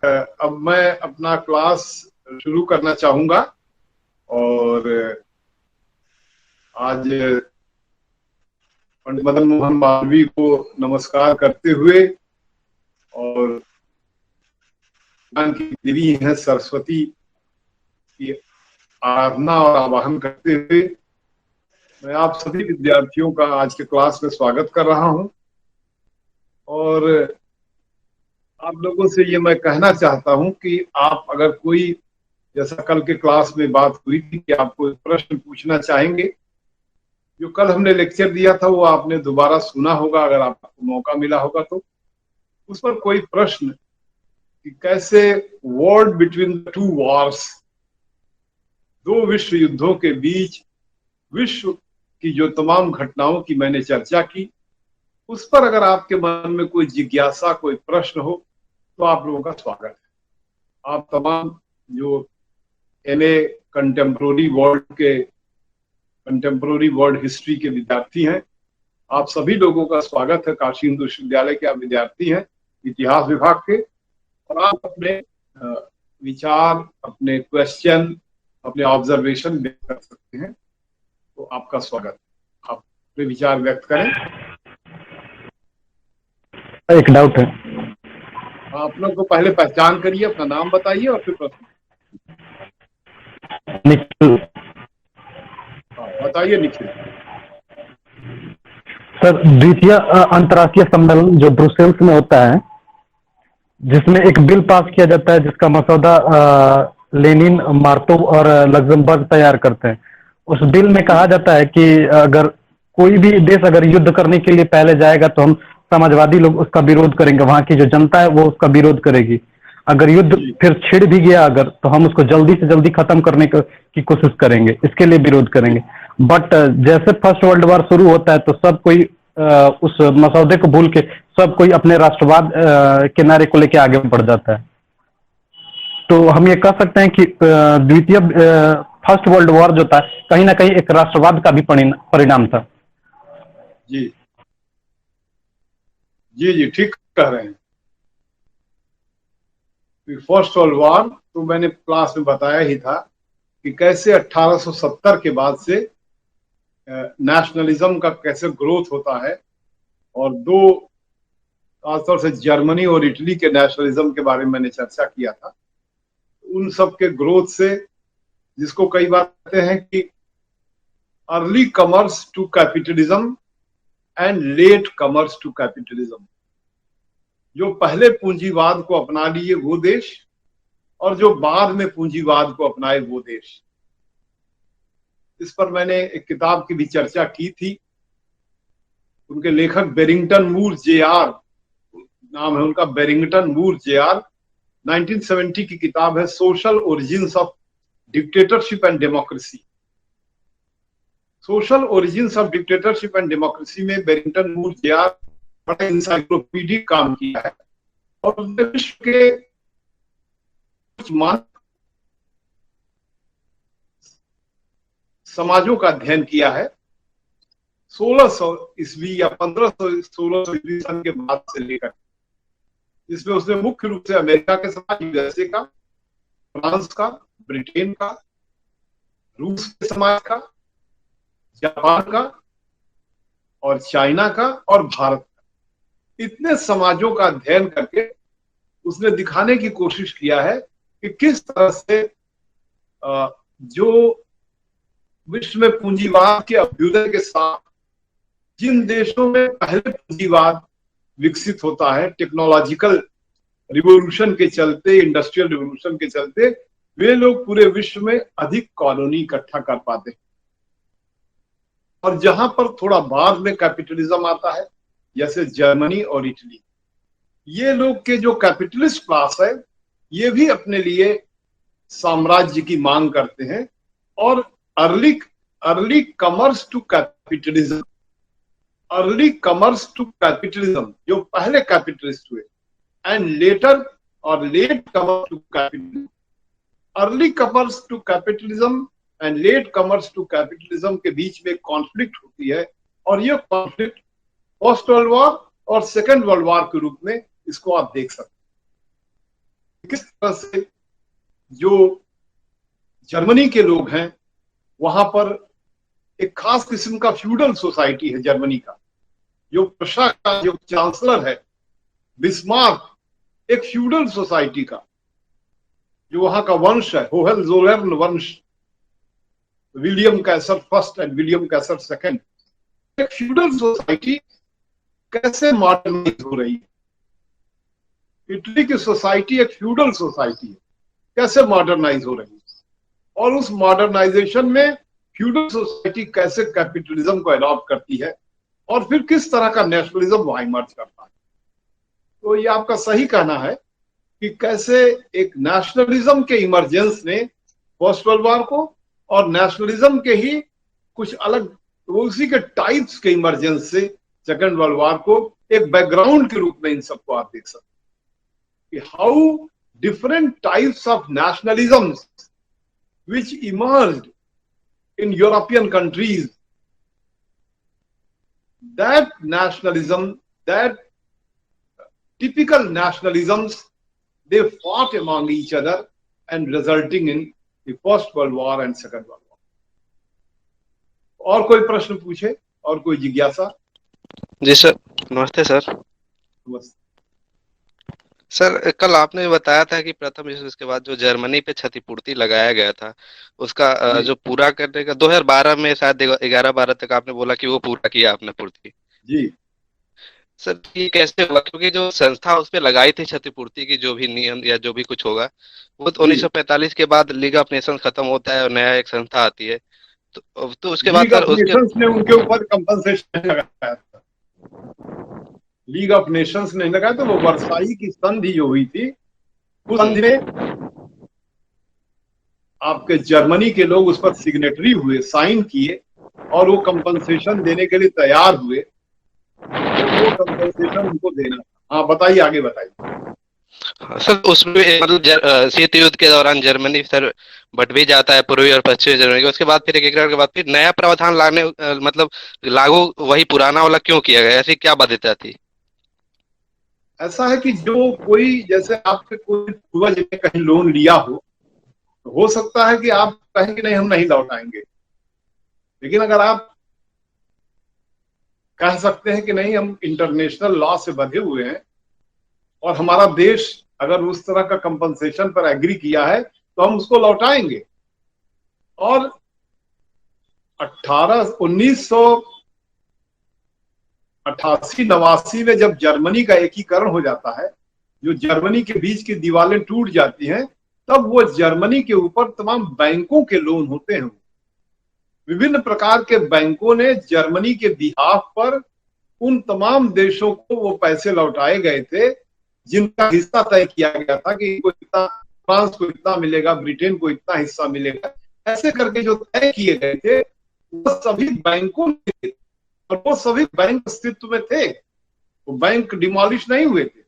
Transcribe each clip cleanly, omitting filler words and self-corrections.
अब मैं अपना क्लास शुरू करना चाहूंगा और आज पंडित मदन मोहन मालवीय को नमस्कार करते हुए और ज्ञान की देवी है सरस्वती की आराधना और आवाहन करते हुए मैं आप सभी विद्यार्थियों का आज के क्लास में स्वागत कर रहा हूं। और आप लोगों से ये मैं कहना चाहता हूं कि आप अगर कोई, जैसा कल के क्लास में बात हुई थी कि आप कोई प्रश्न पूछना चाहेंगे, जो कल हमने लेक्चर दिया था वो आपने दोबारा सुना होगा, अगर आपको मौका मिला होगा तो उस पर कोई प्रश्न कि कैसे वॉर बिटवीन टू वॉर्स, दो विश्व युद्धों के बीच विश्व की जो तमाम घटनाओं की मैंने चर्चा की, उस पर अगर आपके मन में कोई जिज्ञासा, कोई प्रश्न हो तो आप लोगों का स्वागत है। आप तमाम जो एमए कंटेम्प्रोरी वर्ल्ड हिस्ट्री के विद्यार्थी हैं, आप सभी लोगों का स्वागत है। काशी हिंदू विश्वविद्यालय के आप विद्यार्थी हैं, इतिहास विभाग के, और आप अपने विचार, अपने क्वेश्चन, अपने ऑब्जर्वेशन व्यक्त कर सकते हैं। तो आपका स्वागत, आप अपने विचार व्यक्त करें। एक डाउट है। आप लोग को पहले पहचान करिए, अपना नाम बताइए और फिर प्रश्न निखिल बताइए। निखिल सर, द्वितीय अंतर्राष्ट्रीय सम्मेलन जो ब्रुसेल्स में होता है, जिसमें एक बिल पास किया जाता है जिसका मसौदा लेनिन, मार्तोव और लग्जमबर्ग तैयार करते हैं। उस बिल में कहा जाता है कि अगर कोई भी देश अगर युद्ध करने के लिए पहले जाएगा तो हम समाजवादी लोग उसका विरोध करेंगे, वहां की जो जनता है वो उसका विरोध करेगी। अगर युद्ध फिर छिड़ भी गया अगर, तो हम उसको जल्दी से जल्दी खत्म करने की कोशिश करेंगे, इसके लिए विरोध करेंगे। बट जैसे फर्स्ट वर्ल्ड वॉर शुरू होता है तो सब कोई उस मसौदे को भूल के सब कोई अपने राष्ट्रवाद के नारे को लेके आगे बढ़ जाता है। तो हम ये कह सकते हैं कि द्वितीय फर्स्ट वर्ल्ड वॉर जो था कहीं ना कहीं एक राष्ट्रवाद का भी परिणाम था। जी जी जी, ठीक कह रहे हैं। फर्स्ट वर्ल्ड वॉर तो मैंने क्लास में बताया ही था कि कैसे 1870 के बाद से नेशनलिज्म का कैसे ग्रोथ होता है, और दो खासतौर से जर्मनी और इटली के नेशनलिज्म के बारे में मैंने चर्चा किया था। उन सब के ग्रोथ से, जिसको कई बार कहते हैं कि early comers to capitalism and late comers to capitalism, जो पहले पूंजीवाद को अपना लिए वो देश और जो बाद में पूंजीवाद को अपनाए वो देश। इस पर मैंने एक किताब की भी चर्चा की थी। उनके लेखक बेरिंगटन मूर जे.आर. नाम है उनका, बेरिंगटन मूर जे.आर. 1970 की किताब है social origins of dictatorship and democracy. Social origins of dictatorship and democracy में बेरिंगटन मूर जे.आर. बड़ा इंसाइक्लोपीडिक काम किया है और उसने विश्व के कुछ समाजों का अध्ययन किया है 1600 ईस्वी या 1500-1600 ईस्वी सन के बाद से लेकर, जिसमें उसने मुख्य रूप से अमेरिका के समाज, यूएसए का, फ्रांस का, ब्रिटेन का, रूस के समाज का, जापान का और चाइना का और भारत का, इतने समाजों का अध्ययन करके उसने दिखाने की कोशिश किया है कि किस तरह से जो विश्व में पूंजीवाद के अभ्युदय के साथ जिन देशों में पहले पूंजीवाद विकसित होता है, टेक्नोलॉजिकल रिवोल्यूशन के चलते, इंडस्ट्रियल रिवोल्यूशन के चलते, वे लोग पूरे विश्व में अधिक कॉलोनी इकट्ठा कर पाते हैं। और जहां पर थोड़ा बाद में कैपिटलिज्म आता है, जैसे जर्मनी और इटली, ये लोग के जो कैपिटलिस्ट क्लास है ये भी अपने लिए साम्राज्य की मांग करते हैं। और early comers to capitalism, early comers to capitalism, जो पहले कैपिटलिस्ट हुए, एंड लेटर और late comers to capitalism, early comers to capitalism and late comers to capitalism के बीच में कॉन्फ्लिक्ट होती है। और ये कॉन्फ्लिक्ट फर्स्ट वर्ल्ड वॉर और सेकेंड वर्ल्ड वॉर के रूप में इसको आप देख सकते हैं। किस तरह से जो जर्मनी के लोग हैं वहां पर एक खास किस्म का फ्यूडल सोसाइटी है जर्मनी का। जो प्रशा का जो चांसलर है बिस्मार्क एक फ्यूडल सोसाइटी का जो वहां का वंश है होहेनजोलर्न वंश, William kaiser first and William kaiser second, एक फ्यूडल सोसाइटी कैसे मॉडर्नाइज हो रही है। इटली की सोसाइटी एक फ्यूडल सोसाइटी है, कैसे मॉडर्नाइज हो रही है, और उस मॉडर्नाइजेशन में फ्यूडल सोसाइटी कैसे कैपिटलिज्म को अडॉप्ट करती है और फिर किस तरह का नेशनलिज्म वहां इमर्ज करता है। तो ये आपका सही कहना है कि कैसे एक नेशनलिज्म के इमरजेंस ने फर्स्ट वर्ल्ड वॉर को और नेशनलिज्म के ही कुछ अलग उसी के टाइप्स के इमरजेंस से सेकेंड वर्ल्ड वॉर को एक बैकग्राउंड के रूप में इन सबको आप देख सकते हैं कि how different types of nationalisms which emerged in European countries, that nationalism, that typical nationalisms, they fought among each other and resulting in the First World War and Second World War. और कोई प्रश्न पूछे और कोई जिज्ञासा? जी sir, नमस्ते sir. नमस्ते sir, कल आपने बताया था कि प्रथम विश्व युद्ध के बाद जो जर्मनी पे क्षतिपूर्ति लगाया गया था उसका जो पूरा करने का 2012 में शायद 11-12 तक आपने बोला कि वो पूरा किया आपने पूर्ति। जी सर, ये कैसे हुआ? क्योंकि जो संस्था उस पे लगाई थी क्षतिपूर्ति की जो भी नियम या जो भी कुछ होगा वो 1945 के बाद लीग ऑफ नेशंस खत्म होता है और नया एक संस्था आती है, तो उसके बाद लीग सर ऑफ उसके नेशंस ने उनके ऊपर कंपनसेशन लगाया था। लीग ऑफ नेशंस ने लगाया तो वो वर्साई की संधि जो हुई थी उस संधि में आपके जर्मनी के लोग उस पर सिग्नेटरी हुए, साइन किए और वो कंपनसेशन देने के लिए तैयार हुए, तो वो कंपनसेशन उनको देना था। हाँ बताइए, आगे बताइए। सर, उसमें मतलब शीत युद्ध के दौरान जर्मनी सर बट भी जाता है पूर्वी और पश्चिमी जर्मनी के, उसके बाद फिर एक के बाद फिर नया प्रावधान लाने मतलब लागू वही पुराना वाला क्यों किया गया? ऐसी क्या बाध्यता थी? ऐसा है कि जो कोई जैसे आपके कोई पूर्वज ने कहीं लोन लिया हो सकता है कि आप कहें कि नहीं हम नहीं लौटाएंगे, लेकिन अगर आप कह सकते हैं कि नहीं हम इंटरनेशनल लॉ से बंधे हुए हैं और हमारा देश अगर उस तरह का कंपनसेशन पर एग्री किया है तो हम उसको लौटाएंगे। और 1988-89 में जब जर्मनी का एकीकरण हो जाता है, जो जर्मनी के बीच की दीवारें टूट जाती हैं, तब वो जर्मनी के ऊपर तमाम बैंकों के लोन होते हैं। विभिन्न प्रकार के बैंकों ने जर्मनी के बिहाफ पर उन तमाम देशों को वो पैसे लौटाए गए थे जिनका हिस्सा तय किया गया था कि इनको इतना, फ्रांस को इतना मिलेगा, ब्रिटेन को इतना हिस्सा मिलेगा, ऐसे करके जो तय किए गए थे वो सभी बैंकों में थे और वो सभी बैंक अस्तित्व में थे, वो बैंक डिमोलिश नहीं हुए थे।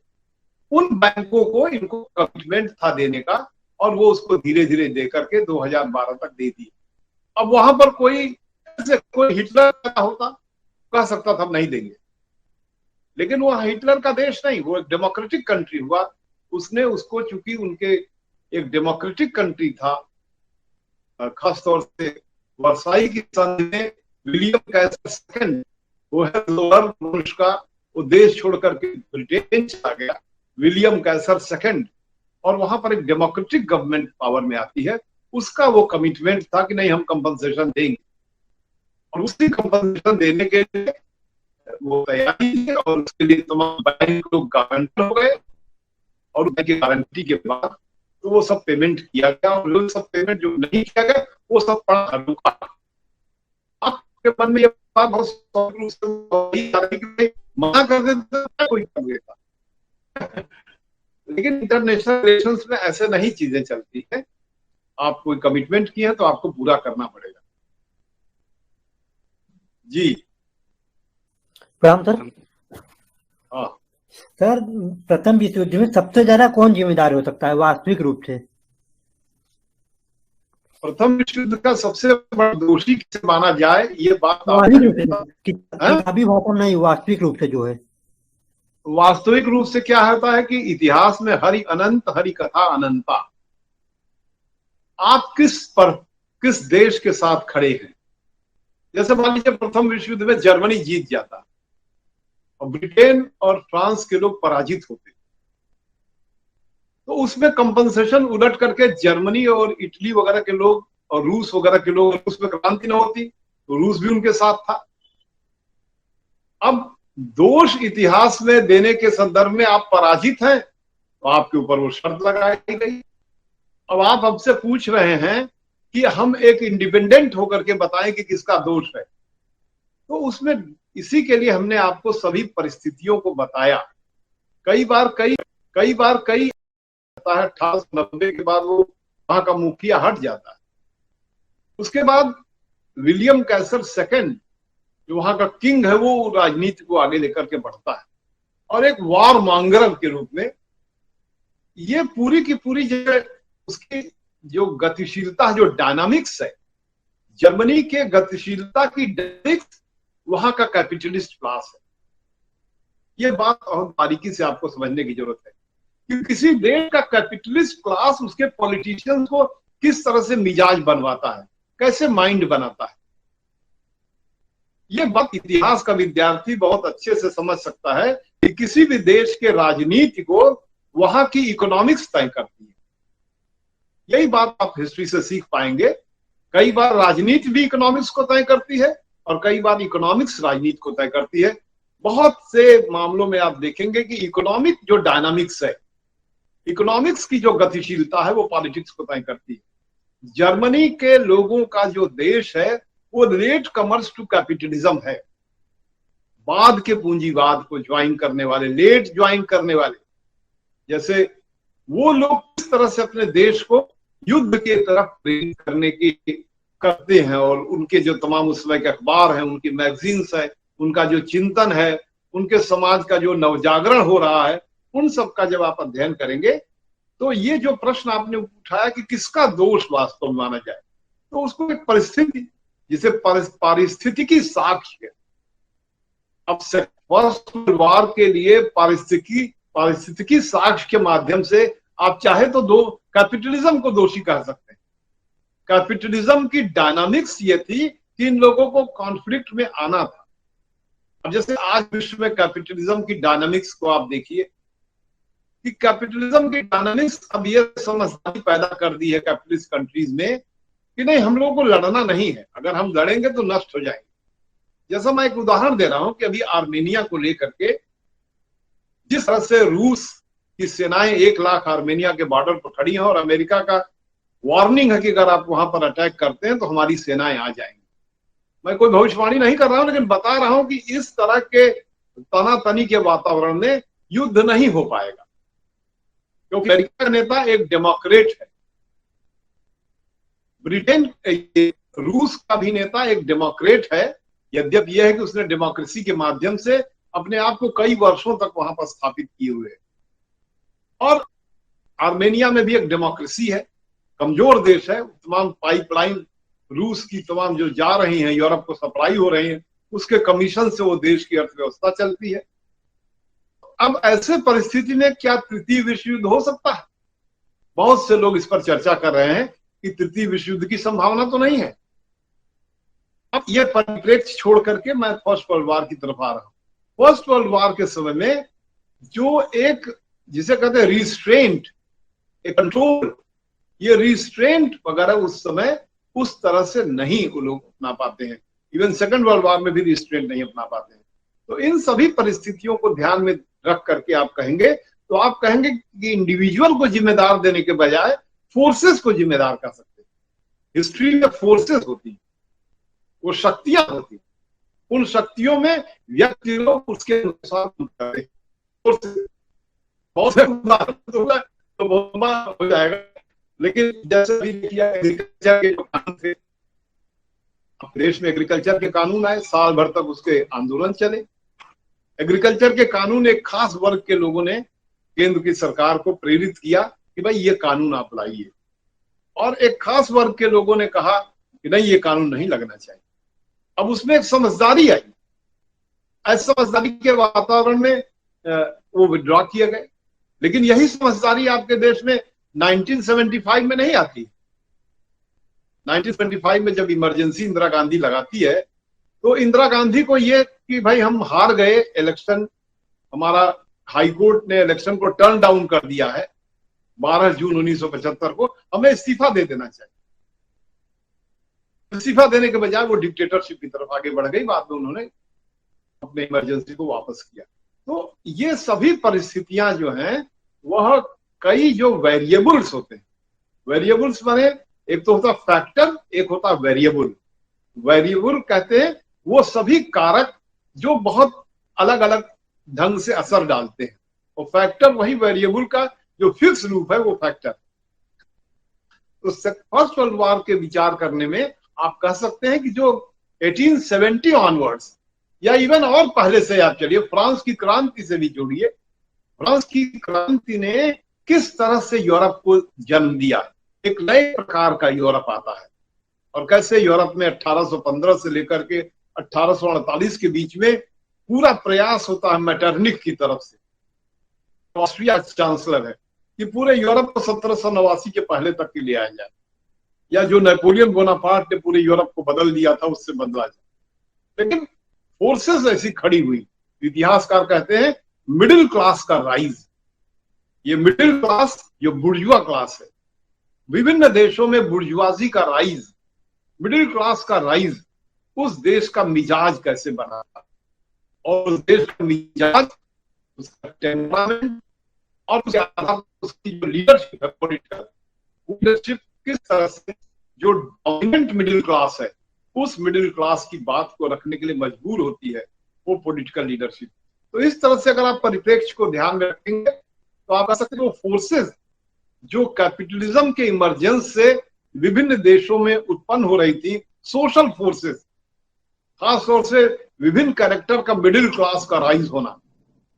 उन बैंकों को इनको कमिटमेंट था देने का और वो उसको धीरे धीरे दे करके 2012 तक दे दी। अब वहां पर कोई हिटलर का होता, कह सकता था हम नहीं देंगे, लेकिन वो हिटलर का देश नहीं, वो एक डेमोक्रेटिक कंट्री हुआ। उसने उसको, चूंकि उनके एक डेमोक्रेटिक कंट्री था, खासतौर से वर्साई की संधि में विलियम कैसर सेकंड वो है वंश का, वो देश छोड़ करके ब्रिटेन चला गया, विलियम कैसर सेकंड, और वहां पर एक डेमोक्रेटिक गवर्नमेंट पावर में आती है। उसका वो कमिटमेंट था कि नहीं हम कंपनसेशन देंगे, और उसी कंपनसेशन देने के लिए वो तैयारी थी और उसके लिए तमाम बैंक लोग गारंटर हो गए और उनकी गारंटी के बाद तो वो सब पेमेंट किया गया, और वो सब पेमेंट जो नहीं किया गया वो सब पड़ा रुका। आपके मन में ये बात बहुत मना कर देता कोई कर देता, लेकिन इंटरनेशनल रिलेशंस में ऐसे नहीं चीजें चलती है। आप कोई कमिटमेंट किए हैं तो आपको पूरा करना पड़ेगा। जी प्रणाम सर। हाँ सर, प्रथम विश्व युद्ध में सबसे ज्यादा कौन जिम्मेदार हो सकता है वास्तविक रूप से? प्रथम विश्व युद्ध का सबसे बड़ा दोषी किसे माना जाए, ये बात किताबी भाषा नहीं, वास्तविक रूप से जो है वास्तविक रूप से क्या होता है कि इतिहास में हरि अनंत, हरि कथा अनंता। आप किस देश के साथ खड़े हैं। जैसे मान लीजिए प्रथम विश्व युद्ध में जर्मनी जीत जाता और ब्रिटेन और फ्रांस के लोग पराजित होते, तो उसमें कंपनसेशन उलट करके जर्मनी और इटली वगैरह के लोग और रूस वगैरह के लोग, रूस में क्रांति न होती तो रूस भी उनके साथ था। अब दोष इतिहास में देने के संदर्भ में आप पराजित हैं तो आपके ऊपर वो शर्त लगाई गई। अब आप हमसे पूछ रहे हैं कि हम एक इंडिपेंडेंट होकर के बताएं कि किसका दोष है, तो उसमें इसी के लिए हमने आपको सभी परिस्थितियों को बताया। कई बार 1890 के बाद वो वहां का मुखिया हट जाता है। उसके बाद विलियम कैसर सेकंड जो वहां का किंग है वो राजनीति को आगे लेकर के बढ़ता है और एक वार मॉन्गरर के रूप में ये पूरी की पूरी जो उसकी जो गतिशीलता, जो डायनामिक्स है, जर्मनी के गतिशीलता की डायनामिक्स वहां का कैपिटलिस्ट क्लास है। ये बात बहुत बारीकी से आपको समझने की जरूरत है कि किसी देश का कैपिटलिस्ट क्लास उसके पॉलिटिशियंस को किस तरह से मिजाज बनवाता है, कैसे माइंड बनाता है। ये बात इतिहास का विद्यार्थी बहुत अच्छे से समझ सकता है कि किसी भी देश के राजनीति को वहां की इकोनॉमिक्स तय करती है। यही बात आप हिस्ट्री से सीख पाएंगे। कई बार राजनीति भी इकोनॉमिक्स को तय करती है और कई बार इकोनॉमिक्स राजनीति को तय करती है। बहुत से मामलों में आप देखेंगे कि इकोनॉमिक जो डायनामिक्स है, इकोनॉमिक्स की जो गतिशीलता है, वो पॉलिटिक्स को तय करती है। जर्मनी के लोगों का जो देश है वो लेट कमर्स टू कैपिटलिज्म है। बाद के पूंजीवाद को ज्वाइन करने वाले, लेट ज्वाइन करने वाले, जैसे वो लोग किस तरह से अपने देश को युद्ध के तरफ प्रेरित करने की करते हैं और उनके जो तमाम उस समय के अखबार हैं, उनकी मैगजीन्स है, उनका जो चिंतन है, उनके समाज का जो नवजागरण हो रहा है, उन सब का जब आप अध्ययन करेंगे तो ये जो प्रश्न आपने उठाया कि किसका दोष वास्तव में माना जाए, तो उसको एक परिस्थिति, जिसे पारिस्थितिकी साक्ष्य है। अब फर्स्ट वर्ल्ड वॉर के लिए पारिस्थितिकी साक्ष्य के माध्यम से आप चाहे तो दो कैपिटलिज्म को दोषी कह सकते हैं। कैपिटलिज्म की डायनामिक्स ये थी कि इन लोगों को कॉन्फ्लिक्ट में आना था। अब जैसे आज विश्व में कैपिटलिज्म की डायनामिक्स को आप देखिए कि कैपिटलिज्म की डायनामिक्स अब ये समझदारी पैदा कर दी है कैपिटलिस्ट कंट्रीज में कि नहीं, हम लोगों को लड़ना नहीं है, अगर हम लड़ेंगे तो नष्ट हो जाएंगे। जैसा मैं एक उदाहरण दे रहा हूं कि अभी आर्मेनिया को लेकर के जिस तरह से रूस की सेनाएं 1 लाख आर्मेनिया के बॉर्डर पर खड़ी हैं और अमेरिका का वार्निंग है कि अगर आप वहां पर अटैक करते हैं तो हमारी सेनाएं आ जाएंगी। मैं कोई भविष्यवाणी नहीं कर रहा हूं, लेकिन बता रहा हूं कि इस तरह के तनातनी के वातावरण में युद्ध नहीं हो पाएगा, क्योंकि अमेरिका का नेता एक डेमोक्रेट है, ब्रिटेन रूस का भी नेता एक डेमोक्रेट है, यद्यपि यह है कि उसने डेमोक्रेसी के माध्यम से अपने आप को कई वर्षों तक वहां पर स्थापित किए हुए है। और आर्मेनिया में भी एक डेमोक्रेसी है, कमजोर देश है, तमाम पाइपलाइन रूस की तमाम जो जा रही हैं, यूरोप को सप्लाई हो रही है, उसके कमीशन से वो देश की अर्थव्यवस्था चलती है। अब ऐसे परिस्थिति में क्या तृतीय विश्व युद्ध हो सकता है? बहुत से लोग इस पर चर्चा कर रहे हैं कि तृतीय विश्व युद्ध की संभावना तो नहीं है। अब यह परिप्रेक्ष्य छोड़ करके मैं फर्स्ट वर्ल्ड वॉर की तरफ आ रहा हूं। फर्स्ट वर्ल्ड वॉर के समय में जो एक जिसे कहते हैं रिस्ट्रेंट, एक कंट्रोल, ये रिस्ट्रेंट वगैरह उस समय उस तरह से नहीं वो लोग अपना पाते हैं। इवन सेकंड वर्ल्ड वॉर में भी रिस्ट्रेंट नहीं अपना पाते हैं। तो इन सभी परिस्थितियों को ध्यान में रख करके आप कहेंगे कि इंडिविजुअल को जिम्मेदार देने के बजाय फोर्सेस को जिम्मेदार कर सकते हैं। हिस्ट्री में फोर्सेस होती हैं, वो शक्तियां होती हैं, उन शक्तियों में व्यक्ति लोग उसके अनुसार करते हैं। बहुत से उदाहरण तो बहुत हो जाएगा, लेकिन जैसे भी किया एग्रीकल्चर के जो कानून थे, देश में एग्रीकल्चर के कानून आए, साल भर तक उसके आंदोलन चले। एग्रीकल्चर के कानून एक खास वर्ग के लोगों ने केंद्र की सरकार को प्रेरित किया कि भाई ये कानून आप लाइए, और एक खास वर्ग के लोगों ने कहा कि नहीं, ये कानून नहीं लगना चाहिए। अब उसमें एक समझदारी आई। ऐसी समझदारी के वातावरण में वो विड्रॉ किए गए। लेकिन यही समझदारी आपके देश में 1975 में नहीं आती। 1975 में जब इमरजेंसी इंदिरा गांधी लगाती है तो इंदिरा गांधी को ये कि भाई हम हार गए इलेक्शन, हमारा हाई कोर्ट ने इलेक्शन को टर्न डाउन कर दिया है 12 जून 1975 को, हमें इस्तीफा दे देना चाहिए। इस्तीफा देने के बजाय वो डिक्टेटरशिप की तरफ आगे बढ़ गई। बाद में उन्होंने अपने इमरजेंसी को वापस किया। तो ये सभी परिस्थितियां जो हैं वह कई जो वेरिएबल्स होते हैं, वेरिएबल्स माने एक तो होता फैक्टर, एक होता वेरिएबल। वेरिएबल कहते हैं वो सभी कारक जो बहुत अलग अलग ढंग से असर डालते हैं, और फैक्टर वही वेरिएबल का जो फिक्स रूप है वो फैक्टर। तो फर्स्ट वर्ल्ड वॉर के विचार करने में आप कह सकते हैं कि जो 1870 ऑनवर्ड्स या इवन और पहले से आप चलिए, फ्रांस की क्रांति से भी जोड़िए। फ्रांस की क्रांति ने किस तरह से यूरोप को जन्म दिया, एक नए प्रकार का यूरोप आता है। और कैसे यूरोप में 1815 से लेकर के 1848 के बीच में पूरा प्रयास होता है मेटरनिक की तरफ से, ऑस्ट्रिया चांसलर है, कि पूरे यूरोप को 1789 के पहले तक के ले आया जाए, या जो नेपोलियन बोनापार्ट ने पूरे यूरोप को बदल दिया था उससे बदला जाए। लेकिन फोर्सेस ऐसी खड़ी हुई, इतिहासकार कहते हैं मिडिल क्लास का राइज। ये मिडिल क्लास जो बुर्जुआ क्लास है, विभिन्न देशों में बुर्जुआजी का राइज, मिडिल क्लास का राइज, उस देश का मिजाज कैसे बना था, और उस देश का मिजाज, उसका टेम्परामेंट और उसके आधार पर उसकी जो लीडरशिप है, पॉलिटिकल लीडरशिप किस तरह से जो डोमिनेंट मिडिल क्लास है उस मिडिल क्लास की बात को रखने के लिए मजबूर होती है, वो पॉलिटिकल लीडरशिप। तो इस तरह से अगर आप परिप्रेक्ष्य को ध्यान में रखेंगे तो आप कह सकते हैं वो फोर्सेस जो कैपिटलिज्म के इमरजेंस से विभिन्न देशों में उत्पन्न हो रही थी, सोशल फोर्सेस, खासतौर से विभिन्न कैरेक्टर का मिडिल क्लास का राइज होना,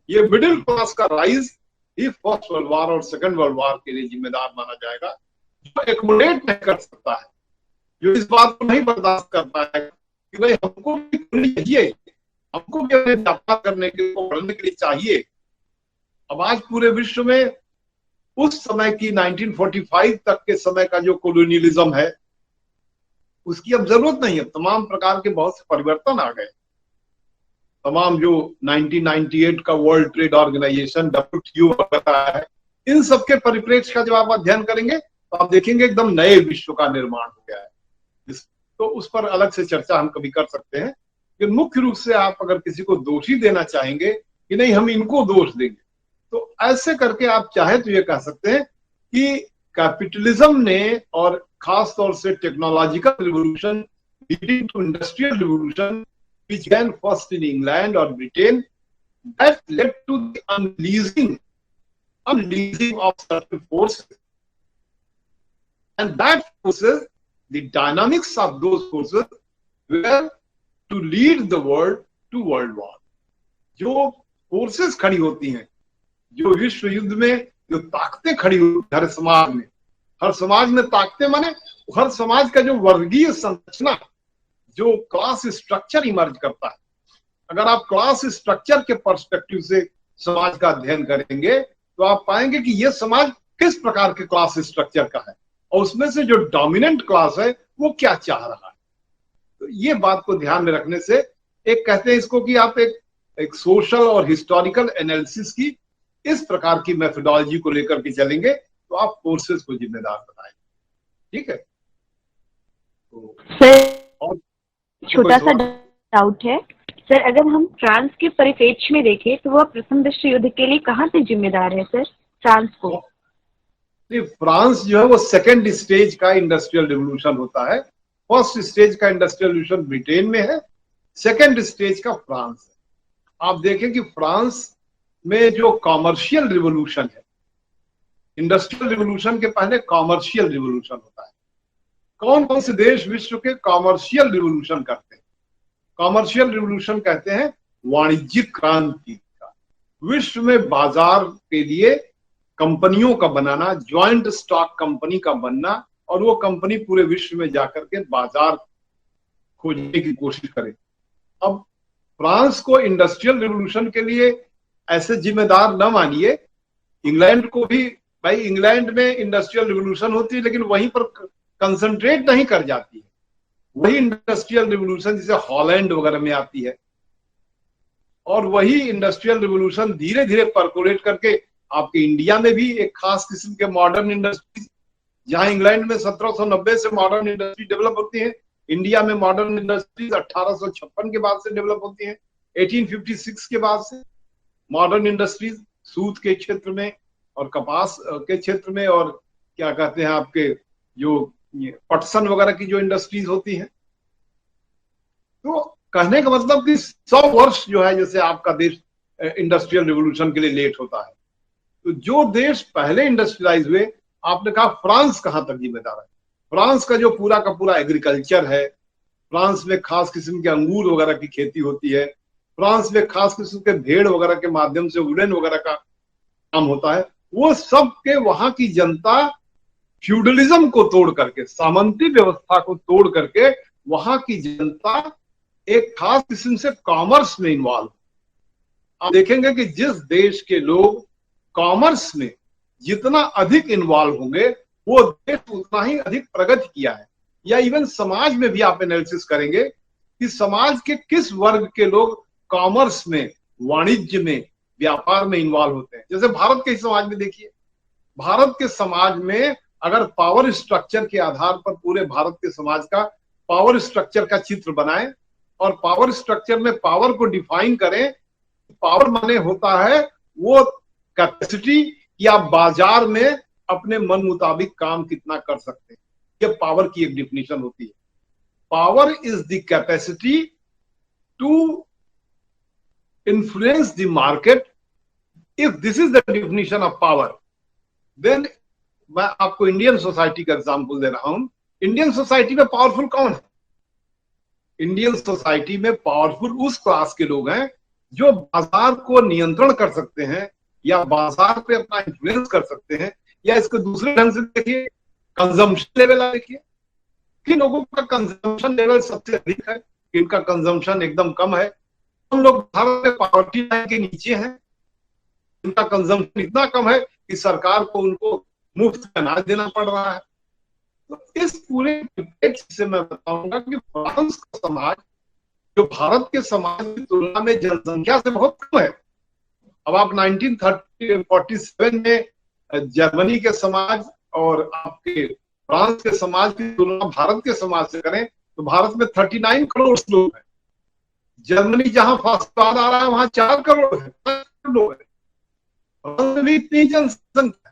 ये मिडिल क्लास का राइज ही फर्स्ट वर्ल्ड वॉर और सेकंड वर्ल्ड वॉर के लिए जिम्मेदार माना जाएगा, जो एकोमोडेट नहीं कर सकता है, जो इस बात को नहीं बर्दाश्त कर पाएगा कि भाई हमको भी चाहिए, हमको भी अपने व्यापार करने के लिए, बढ़ने के लिए चाहिए। अब आज पूरे विश्व में उस समय की 1945 तक के समय का जो कोलोनियलिज्म है उसकी अब जरूरत नहीं है। तमाम प्रकार के बहुत से परिवर्तन आ गए। तमाम जो 1998 का वर्ल्ड ट्रेड ऑर्गेनाइजेशन WTO बताया है, इन सबके परिप्रेक्ष्य का जब आप अध्ययन करेंगे तो आप देखेंगे एकदम नए विश्व का निर्माण हो गया है। तो उस पर अलग से चर्चा हम कभी कर सकते हैं कि मुख्य रूप से आप अगर किसी को दोषी देना चाहेंगे कि नहीं हम इनको दोष देंगे, तो ऐसे करके आप चाहे तो ये कह सकते हैं कि कैपिटलिज्म ने और खास तौर से technological revolution leading to industrial revolution which began first in England or Britain, that led to the unleashing of certain forces. And that forces, the dynamics of those forces were to lead the world to world war. जो forces खड़ी होती हैं, जो विश्व युद्ध में जो ताकतें खड़ी होती हर समाज में, हर समाज में ताकतें माने हर समाज का जो वर्गीय संरचना, जो क्लास स्ट्रक्चर इमर्ज करता है। अगर आप क्लास स्ट्रक्चर के पर्सपेक्टिव से समाज का अध्ययन करेंगे तो आप पाएंगे कि यह समाज किस प्रकार के क्लास स्ट्रक्चर का है और उसमें से जो डोमिनेंट क्लास है वो क्या चाह रहा है। तो ये बात को ध्यान में रखने से एक कहते हैं इसको कि आप एक सोशल और हिस्टोरिकल एनालिसिस की इस प्रकार की मेथोडोलॉजी को लेकर के चलेंगे तो आप फोर्सेस को जिम्मेदार बनाएंगे। ठीक है, तो छोटा सा डाउट है सर, अगर हम फ्रांस के परिप्रेक्ष्य में देखें तो वह प्रथम विश्व युद्ध के लिए कहाँ से जिम्मेदार है सर, फ्रांस को? फ्रांस जो है वो सेकेंड स्टेज का इंडस्ट्रियल रिवोल्यूशन होता है। फर्स्ट स्टेज का इंडस्ट्रियल रिवोल्यूशन ब्रिटेन में है, सेकेंड स्टेज का फ्रांस है। आप देखें कि फ्रांस में जो कॉमर्शियल रिवोल्यूशन है, इंडस्ट्रियल रिवोल्यूशन के पहले कॉमर्शियल रिवोल्यूशन होता है। कौन कौन से देश विश्व के कॉमर्शियल रिवोल्यूशन करते हैं? कॉमर्शियल रिवोल्यूशन कहते हैं वाणिज्यिक क्रांति का, विश्व में बाजार के लिए कंपनियों का बनाना, ज्वाइंट स्टॉक कंपनी का बनना, और वो कंपनी पूरे विश्व में जाकर के बाजार खोजने की कोशिश करे। अब फ्रांस को इंडस्ट्रियल रिवोल्यूशन के लिए ऐसे जिम्मेदार न मानिए। इंग्लैंड को भी, भाई इंग्लैंड में इंडस्ट्रियल रिवोल्यूशन होती है लेकिन वहीं पर कंसंट्रेट नहीं कर जाती है। वही इंडस्ट्रियल रिवोल्यूशन जैसे हॉलैंड वगैरह में आती है, और वही इंडस्ट्रियल रिवोल्यूशन धीरे धीरे परकोलेट करके आपके इंडिया में भी एक खास किस्म के मॉडर्न इंडस्ट्रीज, जहां इंग्लैंड में 1790 से मॉडर्न इंडस्ट्री डेवलप होती है, इंडिया में मॉडर्न इंडस्ट्रीज 1856 के बाद से डेवलप होती है, 1856 के बाद से मॉडर्न इंडस्ट्रीज सूत के क्षेत्र में और कपास के क्षेत्र में, और क्या कहते हैं आपके जो पटसन वगैरह की जो इंडस्ट्रीज होती हैं। तो कहने का मतलब कि 100 वर्ष जो है जैसे आपका देश इंडस्ट्रियल रिवोल्यूशन के लिए लेट होता है। तो जो देश पहले इंडस्ट्रियलाइज हुए, आपने कहा फ्रांस कहां तक जिम्मेदार है। फ्रांस का जो पूरा का पूरा एग्रीकल्चर है, फ्रांस में खास किस्म के अंगूर वगैरह की खेती होती है, फ्रांस में खास किस्म के भेड़ वगैरह के माध्यम से वुलन वगैरह का काम होता है, वो सब के वहां की जनता फ्यूडलिज्म को तोड़ करके, सामंती व्यवस्था को तोड़ करके वहां की जनता एक खास किस्म से कॉमर्स में इन्वॉल्व। आप देखेंगे कि जिस देश के लोग कॉमर्स में जितना अधिक इन्वॉल्व होंगे वो देश उतना ही अधिक प्रगति किया है। या इवन समाज में भी आप एनालिसिस करेंगे कि समाज के किस वर्ग के लोग कॉमर्स में, वाणिज्य में, व्यापार में इन्वॉल्व होते हैं। जैसे भारत के समाज में देखिए, भारत के समाज में अगर पावर स्ट्रक्चर के आधार पर पूरे भारत के समाज का पावर स्ट्रक्चर का चित्र बनाए और पावर स्ट्रक्चर में पावर को डिफाइन करें, पावर माने होता है वो कैपेसिटी कि आप बाजार में अपने मन मुताबिक काम कितना कर सकते हैं। ये पावर की एक डिफिनेशन होती है। Power is the capacity to influence the market. If this is the definition of power, then मैं आपको इंडियन सोसाइटी का एग्जांपल दे रहा हूं। इंडियन सोसाइटी में पावरफुल कौन है? इंडियन सोसाइटी में पावरफुल उस क्लास के लोग हैं जो बाजार को नियंत्रण कर सकते हैं या बाजार पे अपना इन्फ्लुएंस कर सकते हैं। या इसको दूसरे ढंग से देखिए, कंजम्पशन लेवल देखिए, किन लोगों का कंजम्पशन लेवल सबसे अधिक है, किनका कंजम्पशन एकदम कम है। उन लोग भारत में पॉवर्टी लाइन के नीचे हैं, उनका कंजम्पशन इतना कम है कि सरकार को उनको मुफ्त अनाज देना पड़ रहा है। तो इस पूरे से मैं बताऊंगा कि फ्रांस का समाज जो भारत के समाज की तुलना में जनसंख्या से बहुत कम है। अब आप 1947 में जर्मनी के समाज और आपके फ्रांस के समाज की तुलना भारत के समाज से करें तो भारत में 39 करोड़ लोग हैं। जर्मनी जहां फर्स्ट क्लास आ रहा है वहां 4 करोड़ है, 5 करोड़ लोग हैं। फ्रांस में भी इतनी जनसंख्या,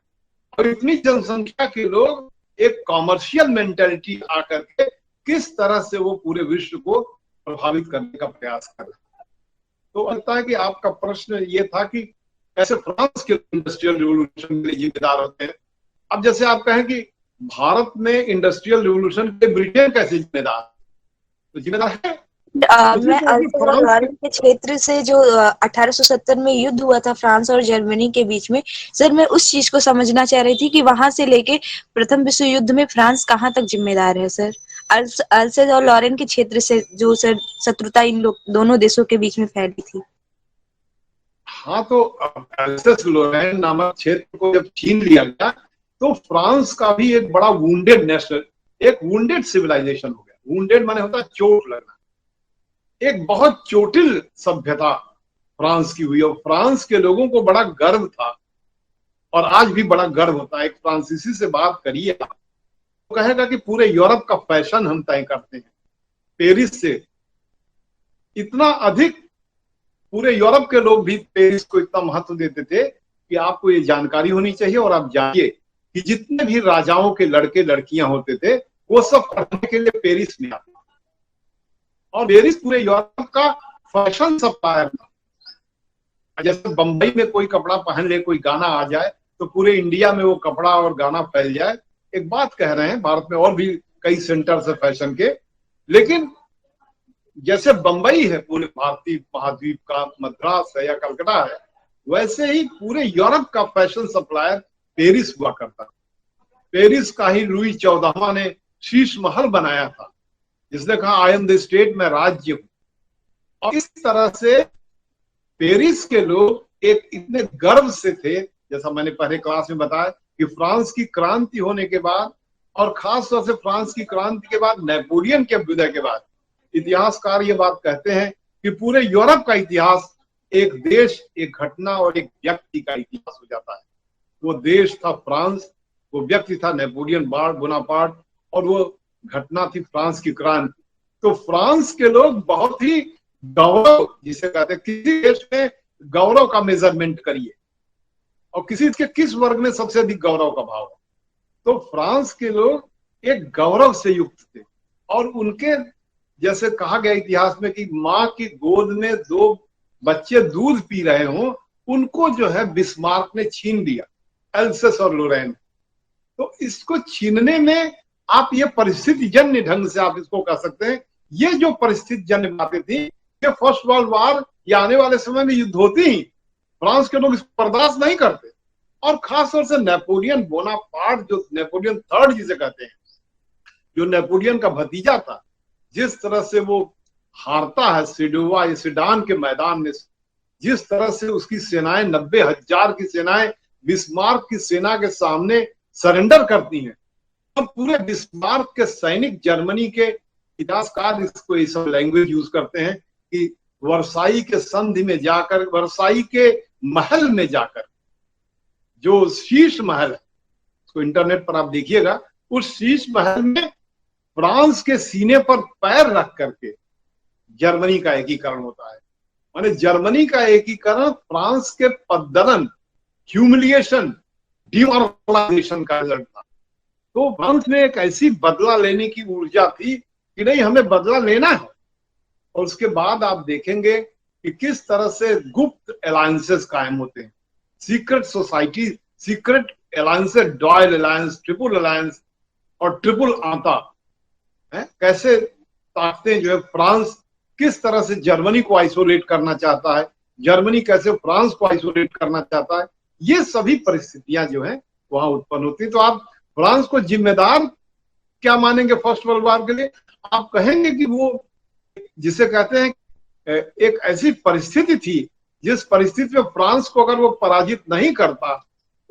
और इतनी जनसंख्या के लोग एक कॉमर्शियल मेंटेलिटी आकर के किस तरह से वो पूरे विश्व को प्रभावित करने का प्रयास कर रहे हैं। तो लगता है कि आपका प्रश्न ये था कि कैसे फ्रांस के इंडस्ट्रियल रिवोल्यूशन के लिए जिम्मेदार होते हैं। अब जैसे आप कहें कि भारत में इंडस्ट्रियल रिवोल्यूशन के ब्रिटेन कैसे जिम्मेदार, तो जिम्मेदार है। मैं अल्साइज के क्षेत्र से जो 1870 में युद्ध हुआ था फ्रांस और जर्मनी के बीच में, सर मैं उस चीज को समझना चाह रही थी कि वहां से लेके प्रथम विश्व युद्ध में फ्रांस कहाँ तक जिम्मेदार है सर। अल्साइज और लॉरेन के क्षेत्र से जो सर शत्रुता इन दोनों देशों के बीच में फैली थी। हाँ, तो अल्साइज लॉरेन नामक क्षेत्र को जब छीन लिया गया तो फ्रांस का भी एक बड़ा वुंडेड नेशनल, एक वुंडेड सिविलाइजेशन हो गया। वुंडेड माने होता है चोट लगना। एक बहुत चोटिल सभ्यता फ्रांस की हुई और फ्रांस के लोगों को बड़ा गर्व था और आज भी बड़ा गर्व होता है। एक फ्रांसीसी से बात करिए, तो कहेगा कि पूरे यूरोप का फैशन हम तय करते हैं। पेरिस से इतना अधिक पूरे यूरोप के लोग भी पेरिस को इतना महत्व देते थे कि आपको ये जानकारी होनी चाहिए और आप जानिए कि जितने भी राजाओं के लड़के लड़कियां होते थे वो सब पढ़ने के लिए पेरिस में आते, और पेरिस पूरे यूरोप का फैशन सप्लायर था। जैसे बंबई में कोई कपड़ा पहन ले, कोई गाना आ जाए तो पूरे इंडिया में वो कपड़ा और गाना फैल जाए। एक बात कह रहे हैं, भारत में और भी कई सेंटर्स है फैशन के, लेकिन जैसे बंबई है पूरे भारतीय महाद्वीप का, मद्रास है या कलकत्ता है, वैसे ही पूरे यूरोप का फैशन सप्लायर पेरिस हुआ करता है। पेरिस का ही लुई 14वां ने शीश महल बनाया था, जिसने कहा आई एम द स्टेट, मैं राज्य हूं। और इस तरह से पेरिस के लोग एक इतने गर्व से थे, जैसा मैंने पहले क्लास में बताया कि फ्रांस की क्रांति होने के बाद और खास तौर से फ्रांस की क्रांति के बाद, नेपोलियन के विजय के बाद, इतिहासकार ये बात कहते हैं कि पूरे यूरोप का इतिहास एक देश, एक घटना और एक व्यक्ति का इतिहास हो जाता है। वो देश था फ्रांस, वो व्यक्ति था नेपोलियन बोनापार्ट, और वो घटना थी फ्रांस की क्रांति। तो फ्रांस के लोग बहुत ही गौरव, जिसे कहते हैं, किसी देश में गौरव का मेजरमेंट करिए और किस वर्ग में सबसे अधिक गौरव का भाव, तो फ्रांस के लोग एक गौरव से युक्त थे। और उनके, जैसे कहा गया इतिहास में कि माँ की गोद में 2 बच्चे दूध पी रहे हों, उनको जो है बिस्मार्क ने छीन लिया, एल्सेस और लोरेन। तो इसको छीनने में आप ये परिस्थिति जन्य ढंग से आप इसको कह सकते हैं, ये जो परिस्थिति जन्य बातें थी, ये फर्स्ट वर्ल्ड वॉर या आने वाले समय में युद्ध होती ही फ्रांस के लोग इस बर्दाश्त नहीं करते। और खासतौर से नेपोलियन बोनापार्ट, जो नेपोलियन थर्ड जिसे कहते हैं, जो नेपोलियन का भतीजा था, जिस तरह से वो हारता है सिडोवा या सिडान के मैदान में, जिस तरह से उसकी सेनाएं 90,000 की सेनाएं बिस्मार्क की सेना के सामने सरेंडर करती हैं, और पूरे बिस्मार्क के सैनिक, जर्मनी के इतिहासकार इसको ये सब लैंग्वेज यूज करते हैं कि वर्साई के संधि में जाकर, वर्साई के महल में जाकर, जो शीश महल है, उसको इंटरनेट पर आप देखिएगा, उस शीश महल में फ्रांस के सीने पर पैर रख करके जर्मनी का एकीकरण होता है। माने जर्मनी का एकीकरण फ्रांस के पद्दलन, ह्यूमिलिएशन, डिमोरलाइजेशन का रिजल्ट था। तो फ्रांस में एक ऐसी बदला लेने की ऊर्जा थी कि नहीं, हमें बदला लेना है। और उसके बाद आप देखेंगे कि किस तरह से गुप्त अलायंसेस कायम होते हैं, secret society, secret alliances, dual alliance, triple alliance और ट्रिपल आंता है, कैसे ताकतें जो है, फ्रांस किस तरह से जर्मनी को आइसोलेट करना चाहता है, जर्मनी कैसे फ्रांस को आइसोलेट करना चाहता है, ये सभी परिस्थितियां जो है वहां उत्पन्न होती है। तो आप फ्रांस को जिम्मेदार क्या मानेंगे फर्स्ट वर्ल्ड वॉर के लिए? आप कहेंगे कि वो, जिसे कहते हैं, एक ऐसी परिस्थिति थी जिस परिस्थिति में फ्रांस को अगर वो पराजित नहीं करता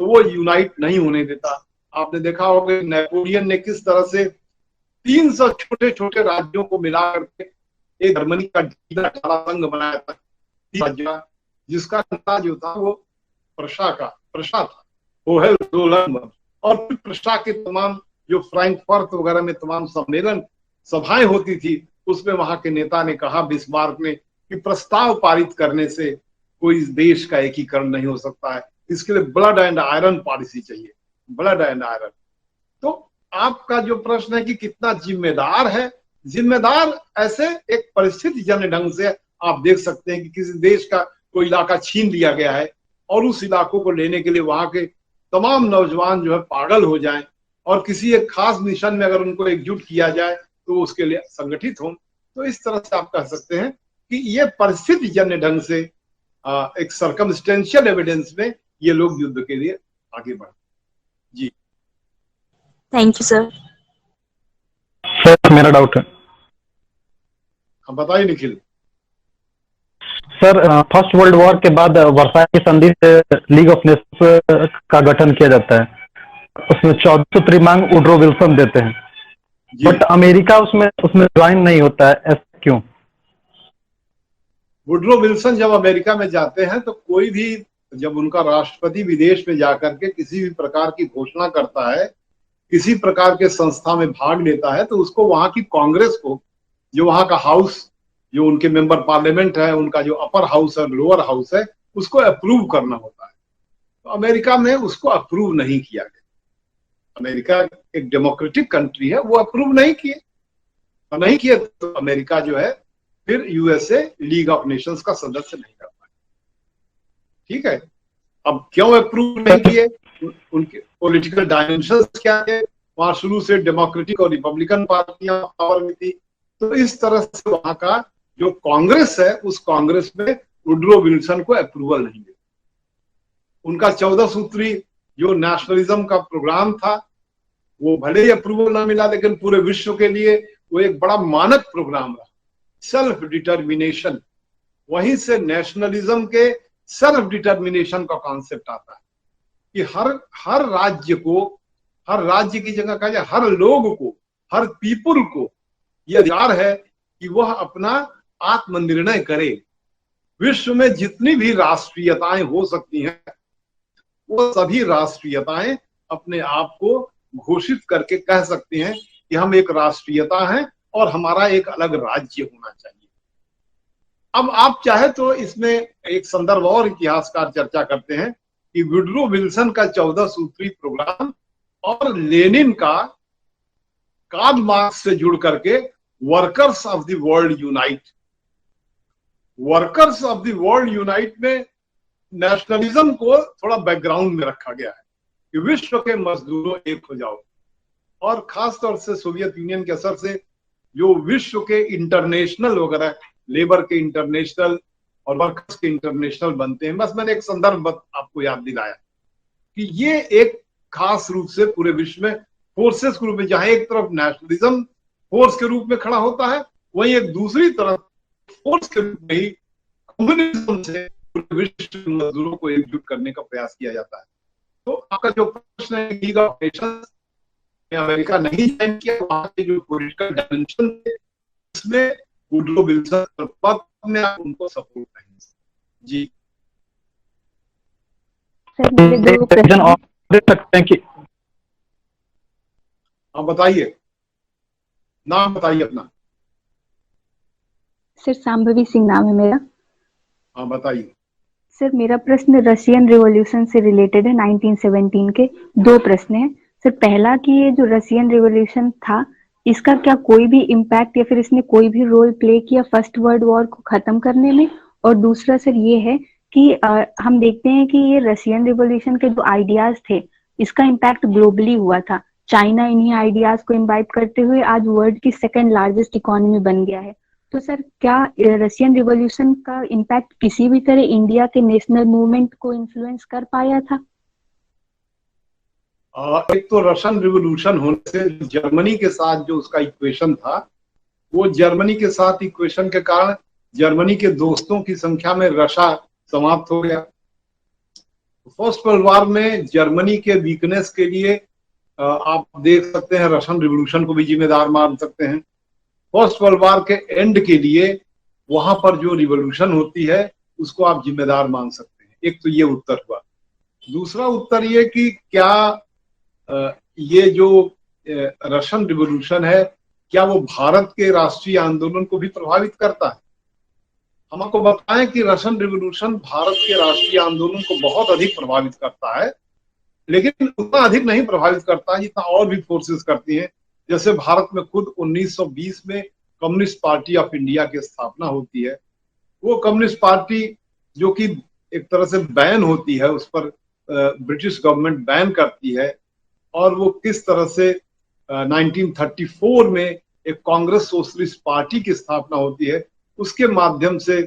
तो वो यूनाइट नहीं होने देता। आपने देखा होगा नेपोलियन ने किस तरह से 300 छोटे छोटे राज्यों को मिला करके एक जर्मनी का ढीला ढाला संघ बनाया था, जिसका नेता जो था वो प्रशा था, होहेल्ज़ोलर्न। और फिर प्रशा के तमाम जो फ्रैंकफर्ट वगैरह में तमाम सम्मेलन सभाएं होती थी, उसमें वहां के नेता ने कहा, बिस्मार्क ने, कि प्रस्ताव पारित करने से कोई देश का एकीकरण नहीं हो सकता है, इसके लिए ब्लड एंड आयरन पॉलिसी चाहिए, ब्लड एंड आयरन। तो आपका जो प्रश्न है कि कितना जिम्मेदार है, जिम्मेदार ऐसे एक परिस्थिति जन्य ढंग से आप देख सकते हैं कि किसी देश का कोई इलाका छीन लिया गया है और उस इलाकों को लेने के लिए वहां के तमाम नौजवान जो है पागल हो जाएं, और किसी एक खास मिशन में अगर उनको एकजुट किया जाए तो उसके लिए संगठित हों। तो इस तरह से आप कह सकते हैं कि ये परिस्थिति जन्य ढंग से एक सर्कमस्टेंशियल एविडेंस में ये लोग युद्ध के लिए आगे बढ़े। जी, थैंक यू सर। सर मेरा डाउट है। हम बताइए Nikhil. Sir first world war के बाद वर्साई की संधि से लीग ऑफ नेशंस का गठन किया जाता है, उसमें 14 सूत्री मांग वुडरो विल्सन देते हैं, बट अमेरिका उसमें ज्वाइन नहीं होता है, ऐसा क्यों? वुडरो विल्सन जब अमेरिका में जाते हैं तो कोई भी, जब उनका राष्ट्रपति विदेश में जाकर के किसी भी प्रकार की घोषणा करता है, किसी प्रकार के संस्था में भाग लेता है, तो उसको वहां की कांग्रेस को, जो वहां का हाउस, जो उनके मेंबर पार्लियामेंट है, उनका जो अपर हाउस है, लोअर हाउस है, उसको अप्रूव करना होता है। तो अमेरिका में उसको अप्रूव नहीं किया गया। अमेरिका एक डेमोक्रेटिक कंट्री है, वो अप्रूव नहीं किए तो अमेरिका जो है फिर यूएसए लीग ऑफ नेशंस का सदस्य नहीं कर पाए। ठीक है, अब क्यों अप्रूव नहीं किए, उनके पॉलिटिकल डायमेंशंस क्या थे, वहां शुरू से डेमोक्रेटिक और रिपब्लिकन पार्टियां पावर में थी। तो इस तरह से वहां का जो कांग्रेस है, उस कांग्रेस में वुडरो विल्सन को अप्रूवल नहीं मिला। उनका 14 सूत्री जो नेशनलिज्म का प्रोग्राम था, वो भले ही अप्रूवल ना मिला, लेकिन पूरे विश्व के लिए वो एक बड़ा मानक प्रोग्राम रहा, सेल्फ डिटर्मिनेशन। वहीं से नेशनलिज्म के सेल्फ डिटर्मिनेशन का कॉन्सेप्ट आता है कि हर राज्य की जगह कहा जाए हर लोग को, हर पीपुल को यह अधिकार है कि वह अपना आत्मनिर्णय करे। विश्व में जितनी भी राष्ट्रीयताएं हो सकती हैं वो सभी राष्ट्रीयताएं अपने आप को घोषित करके कह सकती हैं कि हम एक राष्ट्रीयता हैं और हमारा एक अलग राज्य होना चाहिए। अब आप चाहे तो इसमें एक संदर्भ और इतिहासकार चर्चा करते हैं कि वुडरो विल्सन का 14 सूत्री प्रोग्राम और लेनिन का कार्ल मार्क्स से जुड़ करके workers of the world unite, workers of the world unite में नेशनलिज्म को थोड़ा बैकग्राउंड में रखा गया है कि विश्व के मजदूरों एक हो जाओ। और खास तौर से सोवियत यूनियन के असर से जो विश्व के इंटरनेशनल वगैरह, लेबर के इंटरनेशनल और वर्कर्स के इंटरनेशनल बनते हैं। बस मैंने एक संदर्भ आपको याद दिलाया कि ये एक खास रूप से पूरे विश्व में फोर्सेस के रूप में, जहां एक तरफ नेशनलिज्म फोर्स के रूप में खड़ा होता है, वहीं एक दूसरी तरफ फोर्स के रूप में ही कम्युनिज्म से पूरे विश्व के मजदूरों को एकजुट करने का प्रयास किया जाता है। तो आपका जो प्रश्न है लीग ऑफ नेशंस में अमेरिका नहीं ज्वाइन किया, वहां के जो पॉलिटिकल डायमेंशन थे इसमें वुडरो विल्सन में आप उनको सपोर्ट करेंगे। जी सर मेरे दो क्वेश्चन और दे सकते हैं कि हाँ बताइए, नाम बताइए अपना। सर सांभवी सिंह नाम है मेरा। हाँ बताइए। सर मेरा प्रश्न रशियन रिवॉल्यूशन से रिलेटेड है, 1917 के। दो प्रश्न है सर। पहला कि ये जो रशियन रिवॉल्यूशन था इसका क्या कोई भी इम्पैक्ट या फिर इसने कोई भी रोल प्ले किया फर्स्ट वर्ल्ड वॉर को खत्म करने में? और दूसरा सर ये है कि हम देखते हैं कि ये रशियन रिवॉल्यूशन के जो आइडियाज थे इसका इम्पैक्ट ग्लोबली हुआ था। चाइना इन्हीं आइडियाज को इम्बाइब करते हुए आज वर्ल्ड की सेकेंड लार्जेस्ट इकोनॉमी बन गया है। तो सर क्या रशियन रिवॉल्यूशन का इम्पैक्ट किसी भी तरह इंडिया के नेशनल मूवमेंट को इन्फ्लुएंस कर पाया था? एक तो रशियन रिवॉल्यूशन होने से जर्मनी के साथ जो उसका इक्वेशन था, वो जर्मनी के साथ इक्वेशन के कारण जर्मनी के दोस्तों की संख्या में रशिया समाप्त हो गया। फर्स्ट वर्ल्ड वॉर में जर्मनी के वीकनेस के लिए आप देख सकते हैं रशियन रिवॉल्यूशन को भी जिम्मेदार मान सकते हैं। फर्स्ट वर्ल्ड वॉर के एंड के लिए वहां पर जो रिवॉल्यूशन होती है उसको आप जिम्मेदार मान सकते हैं। एक तो ये उत्तर हुआ। दूसरा उत्तर ये कि क्या ये जो रशियन रिवॉल्यूशन है क्या वो भारत के राष्ट्रीय आंदोलन को भी प्रभावित करता है? हम आपको बताएं कि रशियन रिवॉल्यूशन भारत के राष्ट्रीय आंदोलन को बहुत अधिक प्रभावित करता है, लेकिन उतना अधिक नहीं प्रभावित करता है जितना और भी फोर्सेस करती हैं। जैसे भारत में खुद 1920 में कम्युनिस्ट पार्टी ऑफ इंडिया की स्थापना होती है। वो कम्युनिस्ट पार्टी जो कि एक तरह से बैन होती है, उस पर ब्रिटिश गवर्नमेंट बैन करती है, और वो किस तरह से 1934 में एक कांग्रेस सोशलिस्ट पार्टी की स्थापना होती है। उसके माध्यम से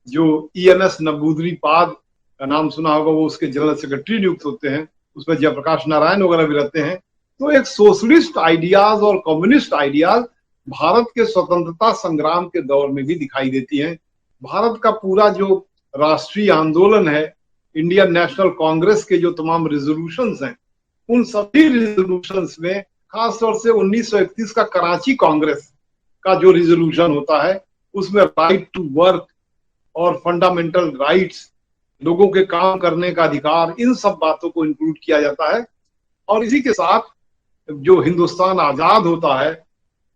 जो ENS नबूदरीपाद का नाम सुना होगा, वो उसके जनरल सेक्रेटरी नियुक्त होते हैं। उसमें जयप्रकाश नारायण वगैरह भी रहते हैं। तो एक सोशलिस्ट आइडियाज और कम्युनिस्ट आइडियाज भारत के स्वतंत्रता संग्राम के दौर में भी दिखाई देती हैं। भारत का पूरा जो राष्ट्रीय आंदोलन है, इंडियन नेशनल कांग्रेस के जो तमाम रेजोल्यूशंस हैं, उन सभी रेजोल्यूशंस में खास तौर से 1931 का कराची कांग्रेस का जो रेजोल्यूशन होता है उसमें राइट टू वर्क और फंडामेंटल राइट्स, लोगों के काम करने का अधिकार, इन सब बातों को इंक्लूड किया जाता है। और इसी के साथ जो हिंदुस्तान आजाद होता है,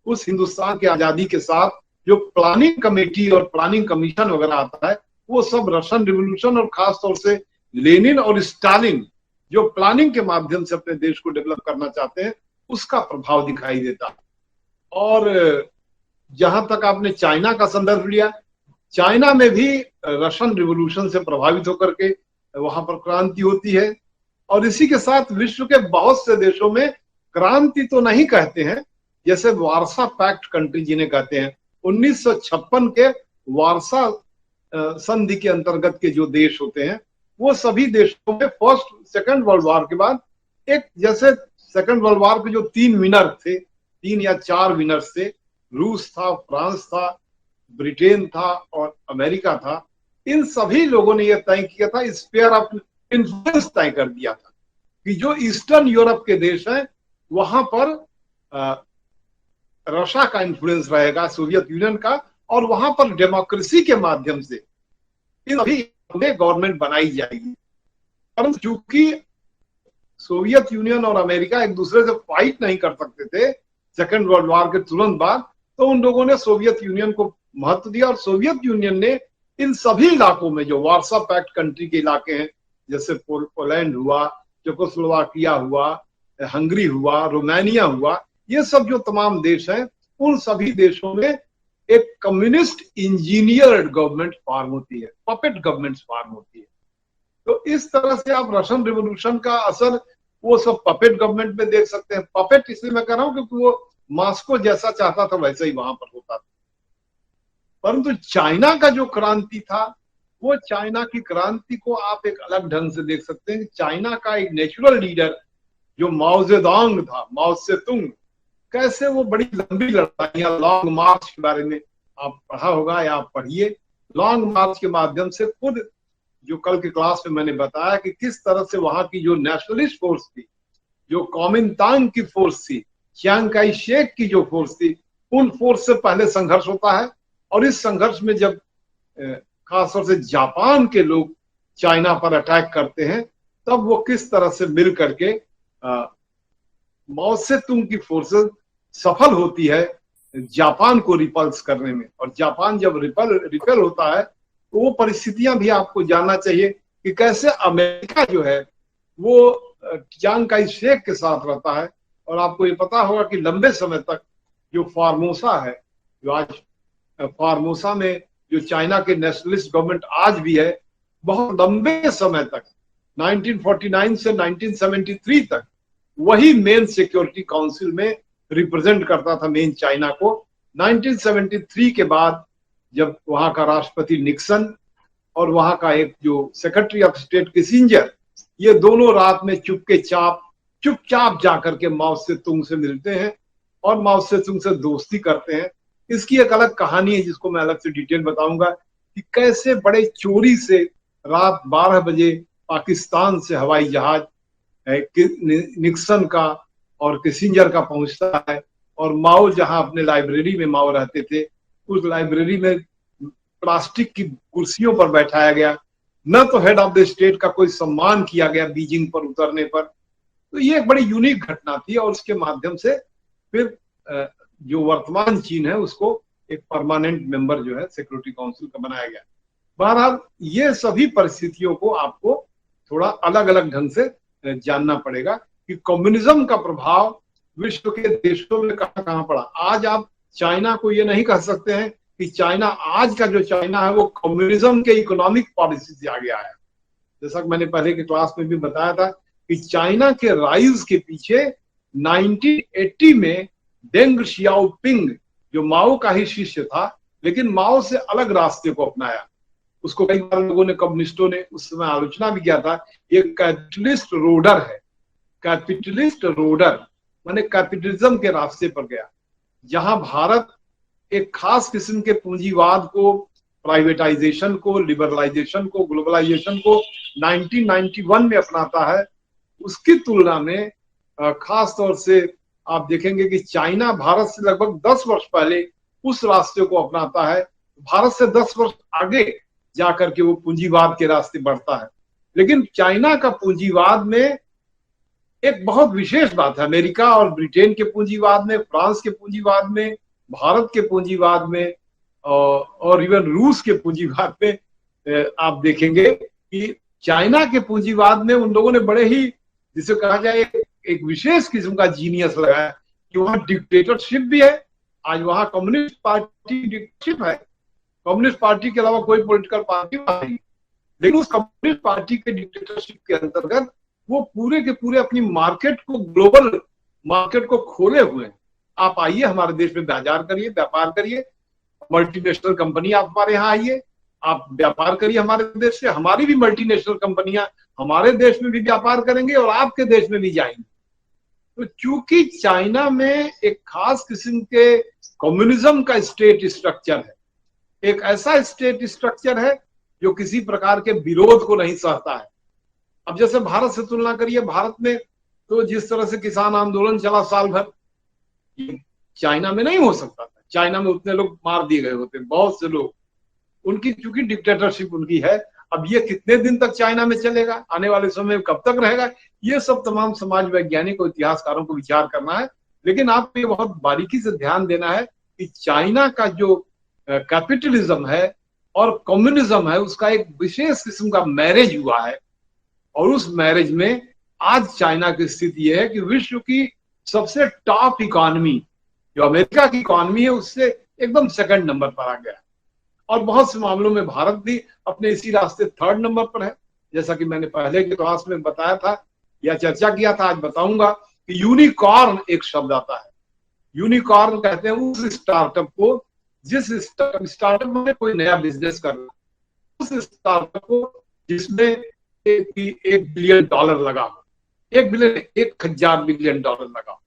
उस हिंदुस्तान की आजादी के साथ जो प्लानिंग कमेटी और प्लानिंग कमीशन वगैरह आता है, वो सब रशियन रिवॉल्यूशन और खास तौर से लेनिन और स्टालिन जो प्लानिंग के माध्यम से अपने देश को डेवलप करना चाहते हैं, उसका प्रभाव दिखाई देता है। और जहां तक आपने चाइना का संदर्भ लिया, चाइना में भी रशियन रिवॉल्यूशन से प्रभावित होकर के वहां पर क्रांति होती है। और इसी के साथ विश्व के बहुत से देशों में क्रांति तो नहीं कहते हैं, जैसे वारसा पैक्ट कंट्री जिन्हें कहते हैं, 1956 के वारसा संधि के अंतर्गत के जो देश होते हैं, वो सभी देशों में फर्स्ट सेकंड वर्ल्ड वॉर के बाद एक, जैसे सेकंड वर्ल्ड वॉर के जो 3 विनर थे, 3 या 4 विनर्स थे, रूस था, फ्रांस था, ब्रिटेन था और अमेरिका था, इन सभी लोगों ने यह तय किया था, स्फीयर ऑफ इन्फ्लुएंस तय कर दिया था कि जो ईस्टर्न यूरोप के देश हैं वहां पर रशिया का इन्फ्लुएंस रहेगा, सोवियत यूनियन का, और वहां पर डेमोक्रेसी के माध्यम से इन सभी गवर्नमेंट बनाई जाएगी। परंतु चूंकि सोवियत यूनियन और अमेरिका एक दूसरे से फाइट नहीं कर सकते थे सेकेंड वर्ल्ड वॉर के तुरंत बाद, तो उन लोगों ने सोवियत यूनियन को महत्व दिया और सोवियत यूनियन ने इन सभी इलाकों में जो वार्सा पैक्ट कंट्री के इलाके हैं, जैसे पोलैंड हुआ, चेकोस्लोवाकिया हुआ, हंगरी हुआ, रोमानिया हुआ, ये सब जो तमाम देश हैं, उन सभी देशों में एक कम्युनिस्ट इंजीनियर्ड गवर्नमेंट फॉर्म होती है, पपेट गवर्नमेंट फॉर्म होती है। तो इस तरह से आप रशियन रिवॉल्यूशन का असर वो सब पपेट गवर्नमेंट में देख सकते हैं। पपेट इसलिए मैं कह रहा हूं क्योंकि वो मॉस्को जैसा चाहता था वैसे ही वहां पर होता था। परंतु चाइना का जो क्रांति था, वो चाइना की क्रांति को आप एक अलग ढंग से देख सकते हैं। चाइना का एक नेचुरल लीडर जो माओ जेडोंग था, माओ सेतुंग, कैसे वो बड़ी लंबी लड़ाइयां, लॉन्ग मार्च के बारे में आप पढ़ा होगा या आप पढ़िए। लॉन्ग मार्च के माध्यम से खुद जो कल के क्लास में मैंने बताया कि किस तरह से वहां की जो नेशनलिस्ट फोर्स थी, जो कॉमिंतांग की फोर्स थी, चियांग काई शेक की जो फोर्स थी, उन फोर्स से पहले संघर्ष होता है। और इस संघर्ष में जब खासतौर से जापान के लोग चाइना पर अटैक करते हैं, तब वो किस तरह से मिल करके माओ सेतुंग की फोर्सेस सफल होती है जापान को रिपल्स करने में। और जापान जब रिपेल होता है तो वो परिस्थितियां भी आपको जानना चाहिए कि कैसे अमेरिका जो है वो चियांग काई शेक के साथ रहता है। और आपको ये पता होगा कि लंबे समय तक जो फार्मोसा है, जो आज फार्मोसा में जो चाइना के नेशनलिस्ट गवर्नमेंट आज भी है, बहुत लंबे समय तक 1949 से 1973 तक वही मेन सिक्योरिटी काउंसिल में रिप्रेजेंट करता था मेन चाइना को। 1973 के बाद जब वहां का राष्ट्रपति निक्सन और वहां का एक जो सेक्रेटरी ऑफ स्टेट किसिंजर, ये दोनों रात में चुपचाप जाकर के माओ सेतुंग से मिलते हैं और माओ सेतुंग से दोस्ती करते हैं। इसकी एक अलग कहानी है जिसको मैं अलग से डिटेल बताऊंगा कि कैसे बड़े चोरी से रात 12 बजे पाकिस्तान से हवाई जहाज निक्सन का और किसिंजर का पहुंचता है, और माओ जहां अपने लाइब्रेरी में माओ रहते थे, उस लाइब्रेरी में प्लास्टिक की कुर्सियों पर बैठाया गया, न तो हेड ऑफ द स्टेट का कोई सम्मान किया गया बीजिंग पर उतरने पर। तो ये एक बड़ी यूनिक घटना थी और उसके माध्यम से फिर जो वर्तमान चीन है उसको एक परमानेंट मेंबर जो है सिक्योरिटी काउंसिल का बनाया गया। बहरहाल ये सभी परिस्थितियों को आपको थोड़ा अलग अलग ढंग से जानना पड़ेगा कि कम्युनिज्म का प्रभाव विश्व के देशों में कहां कहां पड़ा। आज आप चाइना को ये नहीं कह सकते हैं कि चाइना, आज का जो चाइना है वो कम्युनिज्म के इकोनॉमिक पॉलिसी से आगे आया। जैसा कि मैंने पहले के क्लास में भी बताया था कि चाइना के राइज के पीछे 1980 में डेंग शियाओपिंग, जो माओ का ही शिष्य था लेकिन माओ से अलग रास्ते को अपनाया, उसको कई बार लोगों ने, कम्युनिस्टों ने उस समय आलोचना भी किया था, ये कैपिटलिस्ट रोडर है। कैपिटलिस्ट रोडर माने कैपिटलिज्म के रास्ते पर गया, जहां भारत एक खास किस्म के पूंजीवाद को, प्राइवेटाइजेशन को, लिबरलाइजेशन को, ग्लोबलाइजेशन को 1991 में अपनाता है। उसकी तुलना में खास तौर से आप देखेंगे कि चाइना भारत से लगभग 10 वर्ष पहले उस रास्ते को अपनाता है। भारत से 10 वर्ष आगे जाकर के वो पूंजीवाद के रास्ते बढ़ता है। लेकिन चाइना का पूंजीवाद में एक बहुत विशेष बात है, अमेरिका और ब्रिटेन के पूंजीवाद में, फ्रांस के पूंजीवाद में, भारत के पूंजीवाद में और इवन रूस के पूंजीवाद में आप देखेंगे कि चाइना के पूंजीवाद में उन लोगों ने बड़े ही, जिसे कहा जाए, एक विशेष किस्म का जीनियस लगाया कि वहां डिक्टेटरशिप भी है। आज वहां कम्युनिस्ट पार्टी डिक्टेटरशिप है, कम्युनिस्ट पार्टी के अलावा कोई पॉलिटिकल पार्टी नहीं, लेकिन उस कम्युनिस्ट पार्टी के डिक्टेटरशिप के अंतर्गत वो पूरे के पूरे अपनी मार्केट को, ग्लोबल मार्केट को खोले हुए हैं। आप आइए हमारे देश में बाजार करिए, व्यापार करिए, मल्टीनेशनल कंपनी आप हमारे यहाँ आइए, आप व्यापार करिए हमारे देश से, हमारी भी मल्टीनेशनल कंपनियां हमारे देश में भी व्यापार करेंगे और आपके देश में भी जाएंगे। तो चूंकि चाइना में एक खास किस्म के कम्युनिज्म का स्टेट स्ट्रक्चर है, एक ऐसा स्टेट स्ट्रक्चर है जो किसी प्रकार के विरोध को नहीं सहता है। अब जैसे भारत से तुलना करिए, भारत में तो जिस तरह से किसान आंदोलन चला साल भर, ये चाइना में नहीं हो सकता था। चाइना में उतने लोग मार दिए गए होते, बहुत से लोग, उनकी चूंकि डिक्टेटरशिप उनकी है। अब ये कितने दिन तक चाइना में चलेगा, आने वाले समय में कब तक रहेगा, ये सब तमाम समाज वैज्ञानिक और इतिहासकारों को विचार करना है। लेकिन आपको ये बहुत बारीकी से ध्यान देना है कि चाइना का जो कैपिटलिज्म है और कम्युनिज्म है, उसका एक विशेष किस्म का मैरिज हुआ है। और उस मैरिज में आज चाइना की स्थिति यह है कि विश्व की सबसे टॉप इकोनॉमी जो अमेरिका की इकोनॉमी है उससे एकदम सेकंड नंबर पर आ गया। और बहुत से मामलों में भारत भी अपने इसी रास्ते थर्ड नंबर पर है। जैसा कि मैंने पहले के क्लास में बताया था या चर्चा किया था, आज बताऊंगा कि यूनिकॉर्न एक शब्द आता है। यूनिकॉर्न कहते हैं उस स्टार्टअप को, जिस स्टार्टअप में कोई नया बिजनेस कर रहा है, उस स्टार्टअप को जिसमें $1 बिलियन लगा हो, 1,000 बिलियन डॉलर लगा हो,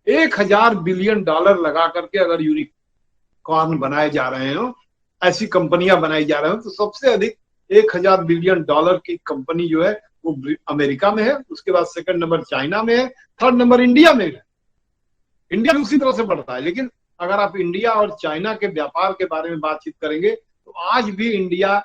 1,000 बिलियन डॉलर लगा करके अगर यूनिकॉर्न बनाए जा रहे हो, ऐसी कंपनियां बनाई जा रहे हो, तो सबसे अधिक 1,000 बिलियन डॉलर की कंपनी जो है वो अमेरिका में है। उसके बाद सेकंड नंबर चाइना में है, थर्ड नंबर इंडिया में है। इंडिया भी उसी तरह से बढ़ता है। लेकिन अगर आप इंडिया और चाइना के व्यापार के बारे में बातचीत करेंगे तो आज भी इंडिया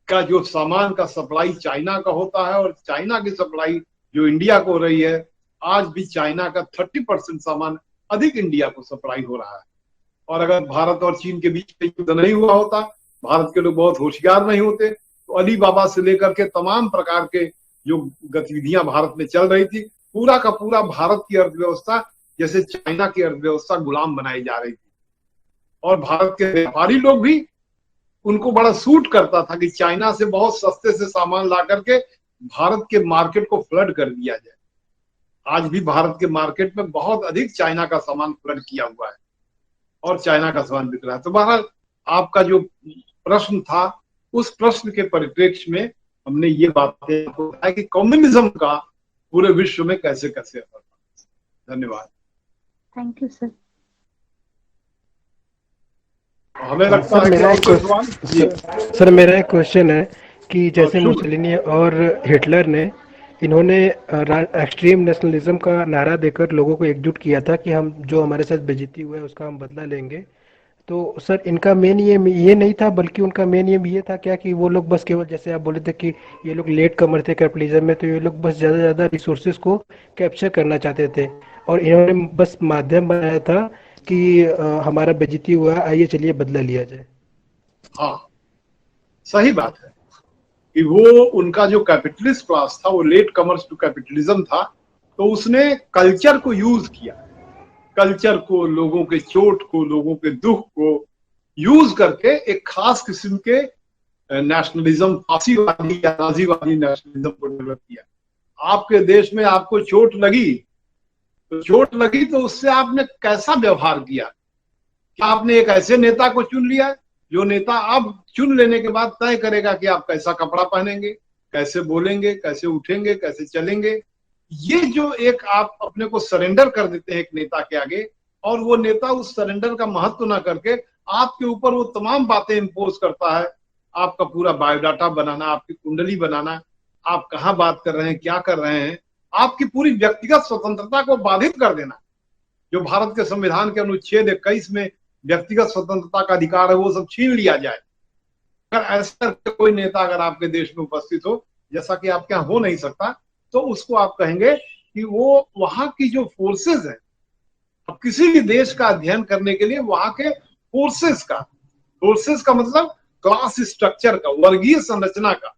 का जो सामान का सप्लाई चाइना का होता है और चाइना की सप्लाई जो इंडिया को हो रही है, आज भी चाइना का 30% सामान अधिक इंडिया को सप्लाई हो रहा है। और अगर भारत और चीन के बीच में युद्ध नहीं हुआ होता, भारत के लोग बहुत होशियार नहीं होते, तो अली बाबा से लेकर के तमाम प्रकार के जो गतिविधियां भारत में चल रही थी, पूरा का पूरा भारत की अर्थव्यवस्था जैसे चाइना की अर्थव्यवस्था गुलाम बनाई जा रही थी। और भारत के व्यापारी लोग भी, उनको बड़ा सूट करता था कि चाइना से बहुत सस्ते से सामान ला करके भारत के मार्केट को फ्लड कर दिया जाए। आज भी भारत के मार्केट में बहुत अधिक चाइना का सामान फ्लड किया हुआ है और चाइना का सामान बिक रहा है। तो बहरहाल आपका जो प्रश्न था, उस प्रश्न के परिप्रेक्ष्य में हमने ये बातें बताया कि कम्युनिज्म का पूरे विश्व में कैसे कैसे असर पड़ा। धन्यवाद। Thank you sir. हमें लगता है सर मेरा एक क्वेश्चन है कि जैसे मुसोलिनी और हिटलर ने, इन्होंने एक्सट्रीम नेशनलिज्म का नारा देकर लोगों को एकजुट किया था कि हम जो हमारे साथ बेइज्जती हुआ है उसका हम बदला लेंगे। तो सर इनका मेन ये नहीं था, बल्कि उनका मेन ये था क्या कि वो लोग बस केवल, जैसे आप बोले थे कि ये लोग लेट कमर थे कैपिटलिज्म में, तो ये लोग बस ज़्यादा से ज़्यादा रिसोर्सेज को कैप्चर करना चाहते थे और इन्होंने बस माध्यम बनाया था कि हमारा बेइज्जती हुआ, आइए चलिए बदला लिया जाए। हाँ, सही बात है कि वो उनका जो कैपिटलिस्ट क्लास था वो लेट कमर्स टू कैपिटलिज्म था। तो उसने कल्चर को यूज किया, कल्चर को, लोगों के चोट को, लोगों के दुख को यूज करके एक खास किस्म के नेशनलिज्म, फासीवादी या नाजीवादी नेशनलिज्म को डेवलप किया। आपके देश में आपको चोट लगी तो उससे आपने कैसा व्यवहार किया? क्या आपने एक ऐसे नेता को चुन लिया जो नेता आप चुन लेने के बाद तय करेगा कि आप कैसा कपड़ा पहनेंगे, कैसे बोलेंगे, कैसे उठेंगे, कैसे चलेंगे? ये जो एक आप अपने को सरेंडर कर देते हैं एक नेता के आगे, और वो नेता उस सरेंडर का महत्व ना करके आपके ऊपर वो तमाम बातें इम्पोज करता है। आपका पूरा बायोडाटा बनाना, आपकी कुंडली बनाना, आप कहाँ बात कर रहे हैं, क्या कर रहे हैं, आपकी पूरी व्यक्तिगत स्वतंत्रता को बाधित कर देना। जो भारत के संविधान के अनुच्छेद 21 में व्यक्तिगत स्वतंत्रता का अधिकार है, वो सब छीन लिया जाए। अगर ऐसा कोई नेता अगर आपके देश में उपस्थित हो, जैसा कि आपके यहाँ हो नहीं सकता, तो उसको आप कहेंगे कि वो वहां की जो फोर्सेस है, अब किसी भी देश का अध्ययन करने के लिए वहां के फोर्सेस का मतलब क्लास स्ट्रक्चर का, वर्गीय संरचना का,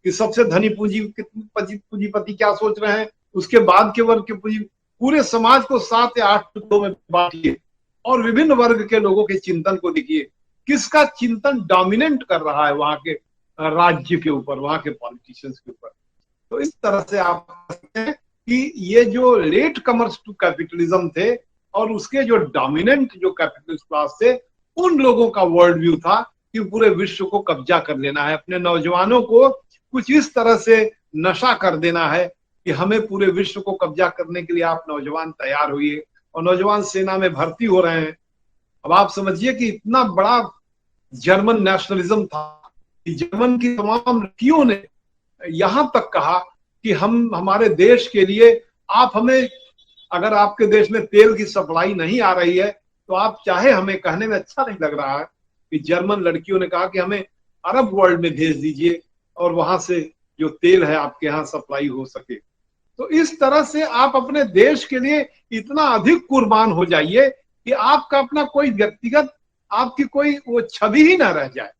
कि सबसे धनी पूंजीपति क्या सोच रहे हैं, उसके बाद के वर्ग के पूंजी, पूरे समाज को 7 या 8 टुकड़ों में बांटिए और विभिन्न वर्ग के लोगों के चिंतन को देखिए, किसका चिंतन डोमिनेट कर रहा है वहां के राज्य के ऊपर, वहां के पॉलिटिशियंस के ऊपर। तो इस तरह से आप कहते हैं कि ये जो लेट कमर्स टू कैपिटलिज्म थे और उसके जो डोमिनेंट जो कैपिटलिस्ट क्लास थे, उन लोगों का वर्ल्ड व्यू था कि पूरे विश्व को कब्जा कर लेना है, अपने नौजवानों को कुछ इस तरह से नशा कर देना है कि हमें पूरे विश्व को कब्जा करने के लिए आप नौजवान तैयार होइए। और नौजवान सेना में भर्ती हो रहे हैं। अब आप समझिए कि इतना बड़ा जर्मन नेशनलिज्म था कि जर्मन की तमाम लड़कियों ने यहां तक कहा कि हम हमारे देश के लिए आप हमें, अगर आपके देश में तेल की सप्लाई नहीं आ रही है तो आप चाहे, हमें कहने में अच्छा नहीं लग रहा है कि जर्मन लड़कियों ने कहा कि हमें अरब वर्ल्ड में भेज दीजिए और वहां से जो तेल है आपके यहाँ सप्लाई हो सके। तो इस तरह से आप अपने देश के लिए इतना अधिक कुर्बान हो जाइए कि आपका अपना कोई व्यक्तिगत, आपकी कोई वो छवि ही ना रह जाए,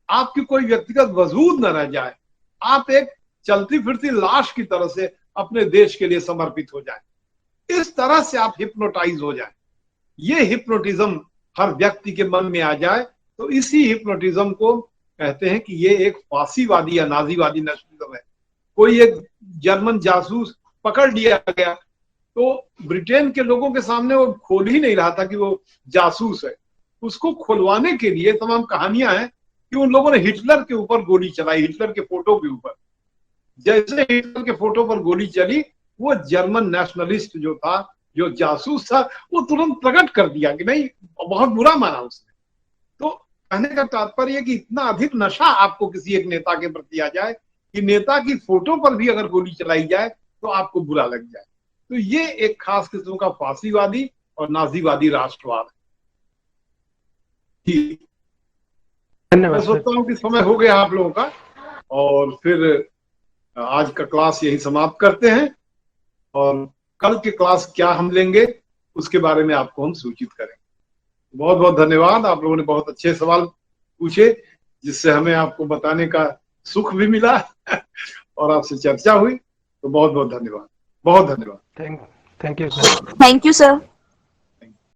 आपकी कोई व्यक्तिगत वजूद न रह जाए, आप एक चलती फिरती लाश की तरह से अपने देश के लिए समर्पित हो जाए। इस तरह से आप हिप्नोटाइज हो जाए, ये हिप्नोटिज्म हर व्यक्ति के मन में आ जाए तो इसी हिप्नोटिज्म को कहते हैं कि ये एक फासीवादी या नाजीवादी नेशनलिज्म है। कोई एक जर्मन जासूस पकड़ लिया गया तो ब्रिटेन के लोगों के सामने वो खोल ही नहीं रहा था कि वो जासूस है, उसको खुलवाने के लिए तमाम कहानियां हैं कि उन लोगों ने हिटलर के ऊपर गोली चलाई, हिटलर के फोटो के ऊपर। जैसे हिटलर के फोटो पर गोली चली, वो जर्मन नेशनलिस्ट जो था, जो जासूस था, वो तुरंत प्रकट कर दिया कि नहीं, बहुत बुरा माना उसने। तो कहने का तात्पर्य कि इतना अधिक नशा आपको किसी एक नेता के प्रति आ जाए कि नेता की फोटो पर भी अगर गोली चलाई जाए तो आपको बुरा लग जाए। तो ये एक खास किस्म का फासीवादी और नाजीवादी राष्ट्रवाद है। मैं सोचता हूँ कि समय हो गया आप लोगों का, और फिर आज का क्लास यही समाप्त करते हैं, और कल के क्लास क्या हम लेंगे उसके बारे में आपको हम सूचित करेंगे। बहुत बहुत धन्यवाद, आप लोगों ने बहुत अच्छे सवाल पूछे जिससे हमें आपको बताने का सुख भी मिला और आपसे चर्चा हुई। तो बहुत बहुत धन्यवाद, बहुत धन्यवाद। Thank you sir. Thank you sir.